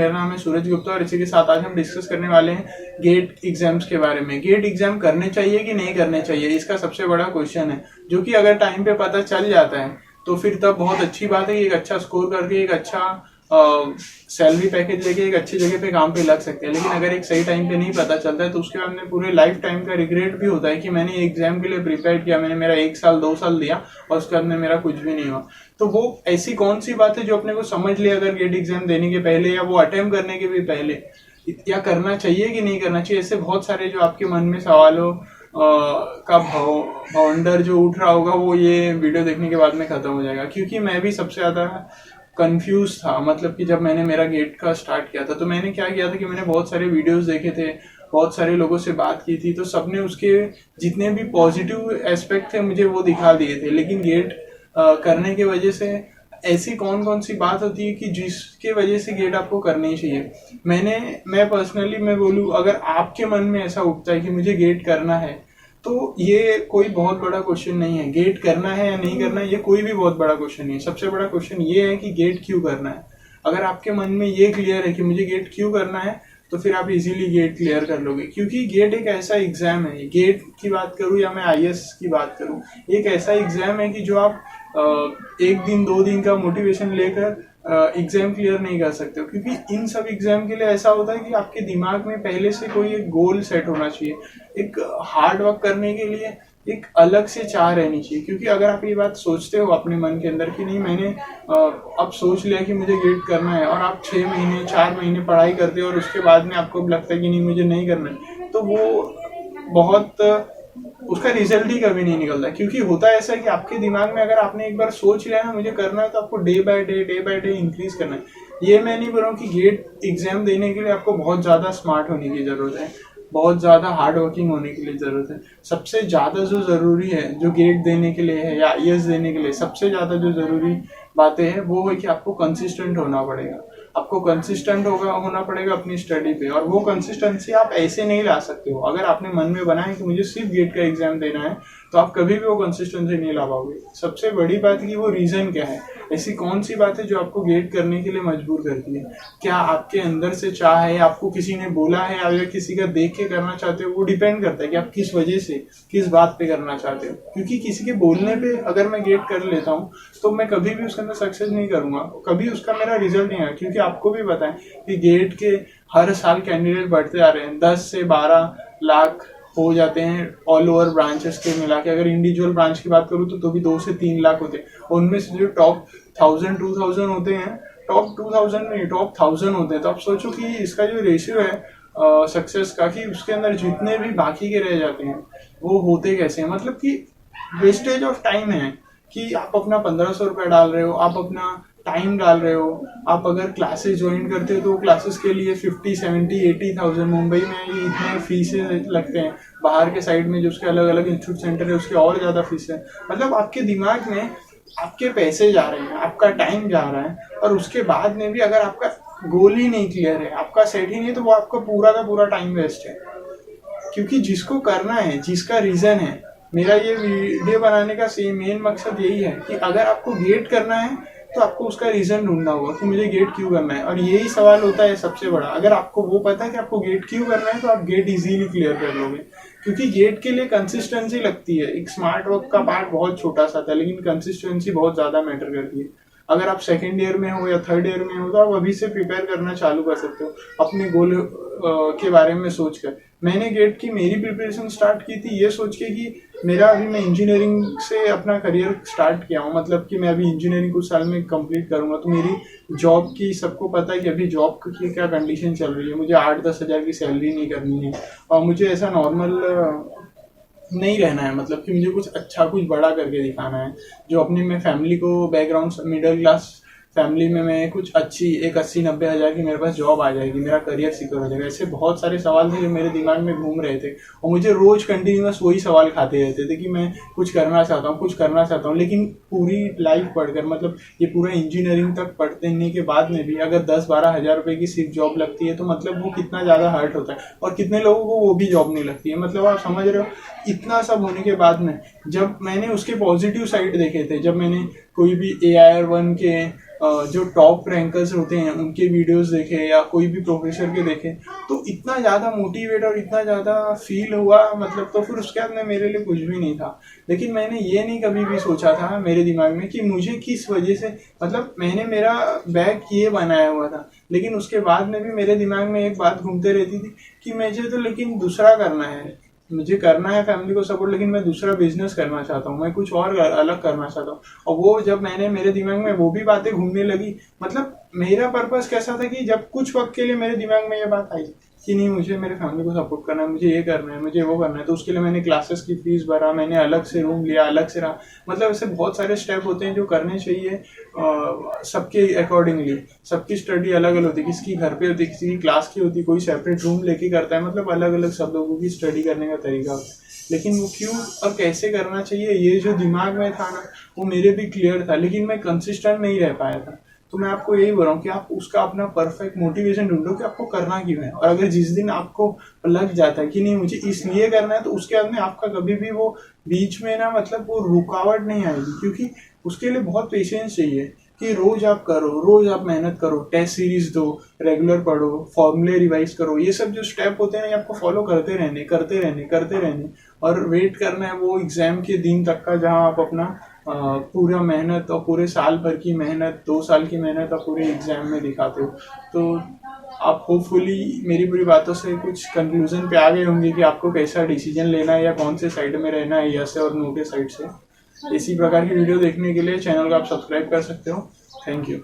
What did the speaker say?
मेरा नाम है सूरज गुप्ता और इसी के साथ आज हम डिस्कस करने वाले हैं गेट एग्जाम्स के बारे में। गेट एग्जाम करने चाहिए कि नहीं करने चाहिए, इसका सबसे बड़ा क्वेश्चन है, जो कि अगर टाइम पे पता चल जाता है तो फिर तब बहुत अच्छी बात है कि एक अच्छा स्कोर करके एक अच्छा सैलरी पैकेज लेके एक अच्छी जगह पे काम पे लग सकते हैं। लेकिन अगर एक सही टाइम पे नहीं पता चलता है तो उसके बाद में पूरे लाइफ टाइम का रिग्रेट भी होता है कि मैंने एग्जाम के लिए प्रिपेयर किया, मैंने मेरा 1 साल 2 साल दिया और उसके बाद में मेरा कुछ भी नहीं हुआ। तो वो ऐसी कौन सी बात है जो अपने को समझ लिया अगर गेट एग्जाम देने के पहले या वो अटेम्प्ट करने के भी पहले, या करना चाहिए कि नहीं करना चाहिए। ऐसे बहुत सारे जो आपके मन में सवालों का भावंडर जो उठ रहा होगा वो ये वीडियो देखने के बाद में खत्म हो जाएगा। क्योंकि मैं भी सबसे ज्यादा कंफ्यूज था, मतलब कि जब मैंने मेरा गेट का स्टार्ट किया था तो मैंने क्या किया था कि मैंने बहुत सारे वीडियोस देखे थे, बहुत सारे लोगों से बात की थी, तो सबने उसके जितने भी पॉजिटिव एस्पेक्ट थे मुझे वो दिखा दिए थे। लेकिन गेट करने की वजह से ऐसी कौन कौन सी बात होती है कि जिसके वजह से गेट आपको करनी ही चाहिए। मैं पर्सनली मैं बोलूँ, अगर आपके मन में ऐसा उठता है कि मुझे गेट करना है तो ये कोई बहुत बड़ा क्वेश्चन नहीं है। गेट करना है या नहीं करना है ये कोई भी बहुत बड़ा क्वेश्चन नहीं है। सबसे बड़ा क्वेश्चन ये है कि गेट क्यों करना है। अगर आपके मन में ये क्लियर है कि मुझे गेट क्यों करना है तो फिर आप इजीली गेट क्लियर कर लोगे। क्योंकि गेट एक ऐसा एग्जाम है, गेट की बात करूं या मैं आईएएस की बात करूं, एक ऐसा एग्जाम है कि जो आप एक दिन 2 दिन का मोटिवेशन लेकर एग्जाम क्लियर नहीं कर सकते हो। क्योंकि इन सब एग्जाम के लिए ऐसा होता है कि आपके दिमाग में पहले से कोई एक गोल सेट होना चाहिए, एक हार्ड वर्क करने के लिए एक अलग से चाह रहनी चाहिए। क्योंकि अगर आप ये बात सोचते हो अपने मन के अंदर कि नहीं मैंने अब सोच लिया कि मुझे गेट करना है, और आप 6 महीने 4 महीने पढ़ाई करते हो और उसके बाद में आपको लगता है कि नहीं मुझे नहीं करना है, तो वो बहुत उसका रिजल्ट ही कभी नहीं निकलता। क्योंकि होता ऐसा है कि आपके दिमाग में अगर आपने एक बार सोच लिया ना मुझे करना है तो आपको डे बाय डे इंक्रीज करना है। ये मैं नहीं बोल रहा हूँ कि गेट एग्जाम देने के लिए आपको बहुत ज्यादा स्मार्ट होने की जरूरत है, बहुत ज्यादा हार्ड वर्किंग होने के लिए जरूरत है। सबसे ज्यादा जो जरूरी है जो गेट देने के लिए है या आईएएस देने के लिए, सबसे ज्यादा जो जरूरी बातें हैं वो है कि आपको कंसिस्टेंट होना पड़ेगा। आपको कंसिस्टेंट होना पड़ेगा अपनी स्टडी पे, और वो कंसिस्टेंसी आप ऐसे नहीं ला सकते हो। अगर आपने मन में बनाया कि मुझे सिर्फ गेट का एग्जाम देना है तो आप कभी भी वो कंसिस्टेंसी नहीं ला पाओगे। सबसे बड़ी बात कि वो रीजन क्या है, ऐसी कौन सी बात है जो आपको गेट करने के लिए मजबूर करती है। क्या आपके अंदर से चाह है, आपको किसी ने बोला है या किसी का देख के करना चाहते हो, वो डिपेंड करता है कि आप किस वजह से किस बात पे करना चाहते हो। क्योंकि किसी के बोलने पे अगर मैं गेट कर लेता हूँ तो मैं कभी भी उसके अंदर सक्सेस नहीं करूंगा, कभी उसका मेरा रिजल्ट नहीं आएगा। क्योंकि आपको भी पता है कि गेट के हर साल कैंडिडेट बढ़ते आ रहे हैं, 10 से 12 लाख हो जाते हैं ऑल ओवर ब्रांचेस के मिला के। अगर इंडिविजुअल ब्रांच की बात करूँ तो भी 2 से 3 लाख होते हैं। उनमें से जो टॉप 1000-2000 होते हैं, टॉप 2000 नहीं टॉप 1000 होते हैं। तो आप सोचो कि इसका जो रेशियो है सक्सेस का, कि उसके अंदर जितने भी बाकी के रह जाते हैं वो होते कैसे हैं। मतलब कि वेस्टेज ऑफ टाइम है कि आप अपना 1500 रुपये डाल रहे हो, आप अपना टाइम डाल रहे हो। आप अगर क्लासेस ज्वाइन करते हो तो क्लासेस के लिए 50-70-80,000 मुंबई में ये इतने फीसें लगते हैं। बाहर के साइड में जो उसके अलग अलग इंस्टीट्यूट सेंटर है उसके और ज्यादा फीस है। मतलब आपके दिमाग में आपके पैसे जा रहे हैं, आपका टाइम जा रहा है, और उसके बाद में भी अगर आपका गोल ही नहीं क्लियर है, आपका सेट ही नहीं, तो वो आपका पूरा का पूरा टाइम वेस्ट है। क्योंकि जिसको करना है, जिसका रीजन है, मेरा ये वीडियो बनाने का मेन मकसद यही है कि अगर आपको गेट करना है तो आपको उसका रीजन ढूंढना होगा कि मुझे गेट क्यों करना है। और यही सवाल होता है सबसे बड़ा। अगर आपको वो पता है कि आपको गेट क्यों करना है तो आप गेट इजीली क्लियर कर लोगे। क्योंकि गेट के लिए कंसिस्टेंसी लगती है। एक स्मार्ट वर्क का पार्ट बहुत छोटा सा था, लेकिन कंसिस्टेंसी बहुत ज्यादा मैटर करती है। अगर आप सेकेंड ईयर में हो या थर्ड ईयर में हो तो आप अभी से प्रिपेयर करना चालू कर सकते हो अपने गोल के बारे में सोचकर। मैंने गेट की मेरी प्रिपरेशन स्टार्ट की थी ये सोच के कि मेरा अभी मैं इंजीनियरिंग से अपना करियर स्टार्ट किया हूँ, मतलब कि मैं अभी इंजीनियरिंग कुछ साल में कंप्लीट करूंगा। तो मेरी जॉब की सबको पता है कि अभी जॉब की क्या कंडीशन चल रही है। मुझे 8-10 हज़ार की सैलरी नहीं करनी है, और मुझे ऐसा नॉर्मल नहीं रहना है। मतलब कि मुझे कुछ अच्छा कुछ बड़ा करके दिखाना है, जो अपनी मैं फैमिली को बैकग्राउंड मिडिल क्लास फैमिली में मैं कुछ अच्छी एक 80-90 हज़ार की मेरे पास जॉब आ जाएगी, मेरा करियर सिक्योर हो जाएगा। ऐसे बहुत सारे सवाल थे जो मेरे दिमाग में घूम रहे थे, और मुझे रोज कंटिन्यूअस वही सवाल खाते रहते थे कि मैं कुछ करना चाहता हूँ, कुछ करना चाहता हूँ। लेकिन पूरी लाइफ पढ़कर, मतलब ये पूरा इंजीनियरिंग तक पढ़ने के बाद में भी अगर 10-12 हज़ार रुपए की सिर्फ जॉब लगती है तो मतलब वो कितना ज़्यादा हर्ट होता है। और कितने लोगों को वो भी जॉब नहीं लगती है। मतलब आप समझ रहे हो, इतना सब होने के बाद में जब मैंने उसके पॉजिटिव साइड देखे थे, जब मैंने कोई भी AIR-1 के जो टॉप रैंकर्स होते हैं उनके वीडियोस देखे या कोई भी प्रोफेसर के देखे, तो इतना ज़्यादा मोटिवेट और इतना ज़्यादा फील हुआ, मतलब तो फिर उसके बाद में मेरे लिए कुछ भी नहीं था। लेकिन मैंने ये नहीं कभी भी सोचा था मेरे दिमाग में कि मुझे किस वजह से, मतलब मैंने मेरा बैग ये बनाया हुआ था, लेकिन उसके बाद में भी मेरे दिमाग में एक बात घूमते रहती थी कि मुझे तो लेकिन दूसरा करना है, मुझे करना है फैमिली को सपोर्ट, लेकिन मैं दूसरा बिजनेस करना चाहता हूँ, मैं कुछ और अलग करना चाहता हूँ। और वो जब मैंने मेरे दिमाग में वो भी बातें घूमने लगी, मतलब मेरा पर्पस कैसा था कि जब कुछ वक्त के लिए मेरे दिमाग में ये बात आई कि नहीं मुझे मेरे फैमिली को सपोर्ट करना है, मुझे ये करना है, मुझे वो करना है, तो उसके लिए मैंने क्लासेस की फीस भरा, मैंने अलग से रूम लिया, अलग से रहा। मतलब ऐसे बहुत सारे स्टेप होते हैं जो करने चाहिए सबके अकॉर्डिंगली। सबकी स्टडी अलग अलग होती है, किसी की घर पे होती है, किसी की क्लास की होती है, कोई सेपरेट रूम लेके करता है, मतलब अलग अलग सब लोगों की स्टडी करने का तरीका होता है। लेकिन वो क्यों और कैसे करना चाहिए ये जो दिमाग में था ना, वो मेरे भी क्लियर था, लेकिन मैं कंसिस्टेंट नहीं रह पाया था। तो मैं आपको यही बोल रहा हूँ कि आप उसका अपना परफेक्ट मोटिवेशन ढूंढो कि आपको करना क्यों है। और अगर जिस दिन आपको लग जाता है कि नहीं मुझे इसलिए करना है, तो उसके बाद में आपका कभी भी वो बीच में ना, मतलब वो रुकावट नहीं आएगी, क्योंकि उसके लिए बहुत पेशेंस चाहिए कि रोज आप करो, रोज आप मेहनत करो, टेस्ट सीरीज दो, रेगुलर पढ़ो, फॉर्मूले रिवाइज करो, ये सब जो स्टेप होते हैं ना, आपको फॉलो करते रहने करते रहने करते रहने, और वेट करना है वो एग्जाम के दिन तक का, जहाँ आप अपना पूरा मेहनत और पूरे साल भर की मेहनत, 2 साल की मेहनत आप पूरे एग्जाम में दिखाते हो। तो आप होपफुली मेरी पूरी बातों से कुछ कंक्लूजन पे आ गए होंगे कि आपको कैसा डिसीजन लेना है या कौन से साइड में रहना है, यस और नो के साइड से। इसी प्रकार की वीडियो देखने के लिए चैनल को आप सब्सक्राइब कर सकते हो। Thank you.